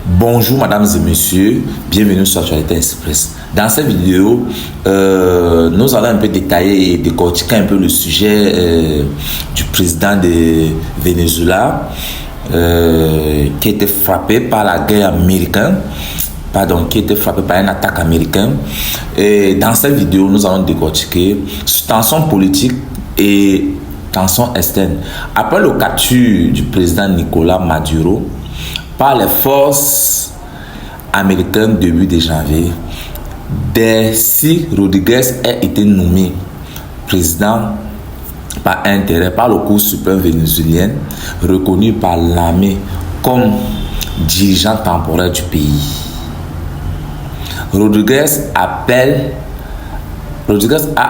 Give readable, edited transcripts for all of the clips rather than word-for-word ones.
Bonjour mesdames et messieurs, bienvenue sur Actualité Express. Dans cette vidéo, nous allons un peu détailler et décortiquer un peu le sujet du président de Venezuela qui a été frappé par la guerre américaine, qui a été frappé par une attaque américaine. Et dans cette vidéo, nous allons décortiquer tension politique et tension externe. Après le capture du président Nicolás Maduro par les forces américaines début de janvier, Delcy Rodríguez a été nommé président par intérêt par le Cour suprême vénézuélien, reconnu par l'armée comme dirigeant temporaire du pays. Rodríguez a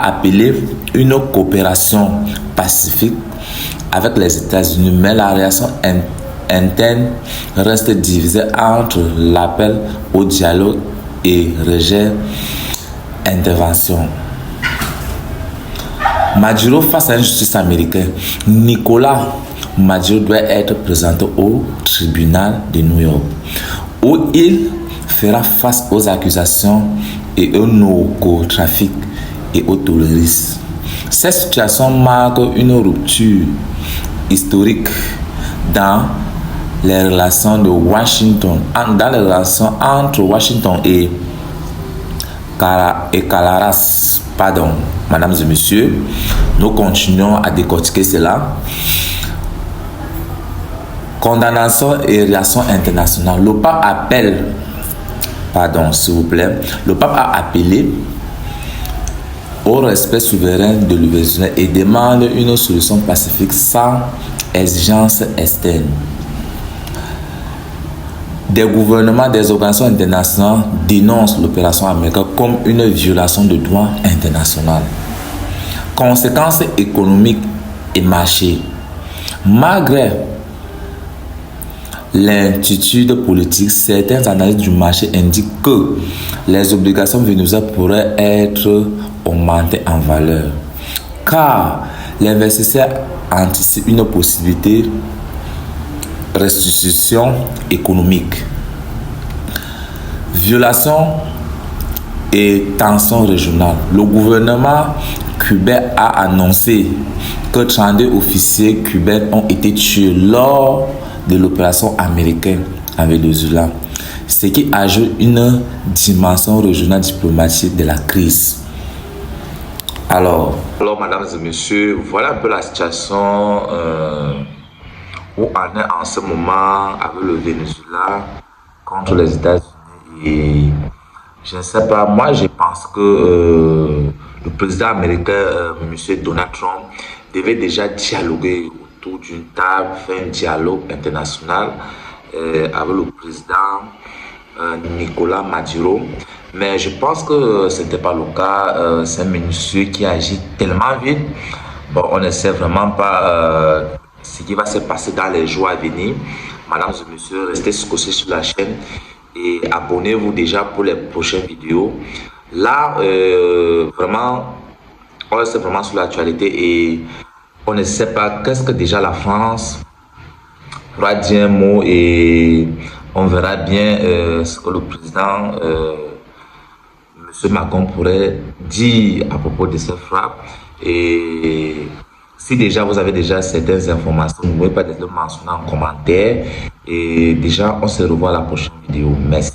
appelé une coopération pacifique avec les États-Unis, mais la réaction interne reste divisée entre l'appel au dialogue et rejet intervention. Maduro face à une justice américaine. Nicolás Maduro doit être présenté au tribunal de New York, où il fera face aux accusations et au narcotrafic et au terrorisme. Cette situation marque une rupture historique dans les relations de Washington, entre Washington et Caracas. Mesdames et messieurs, nous continuons à décortiquer cela. Condamnation et réaction internationale. Le pape a appelé au respect souverain de l'Venezuela et demande une solution pacifique sans exigence externe. Des gouvernements, des organisations internationales dénoncent l'opération américaine comme une violation de droit international. Conséquences économiques et marché. Malgré l'inquiétude politique, certaines analyses du marché indiquent que les obligations vénézuéliennes pourraient être augmentées en valeur, car l'investisseur anticipe une possibilité restitution économique. Violation et tension régionale. Le gouvernement cubain a annoncé que 32 officiers cubains ont été tués lors de l'opération américaine en Venezuela, ce qui ajoute une dimension régionale diplomatique de la crise. Alors mesdames et messieurs, voilà un peu la situation où on est en ce moment avec le Venezuela contre les États-Unis. Et je ne sais pas, moi je pense que le président américain, M. Donald Trump, devait déjà dialoguer autour d'une table, faire un dialogue international avec le président Nicolás Maduro. Mais je pense que ce n'était pas le cas. C'est un monsieur qui agit tellement vite. Bon, on ne sait vraiment pas ce qui va se passer dans les jours à venir. Mesdames et messieurs, restez scotchés sur la chaîne et abonnez-vous déjà pour les prochaines vidéos. Là, vraiment, on reste vraiment sur l'actualité et on ne sait pas qu'est-ce que déjà la France pourra dire un mot et on verra bien ce que le président M. Macron pourrait dire à propos de cette frappe. Et si déjà vous avez déjà certaines informations, n'oubliez pas de le mentionner en commentaire. Et déjà, on se revoit à la prochaine vidéo. Merci.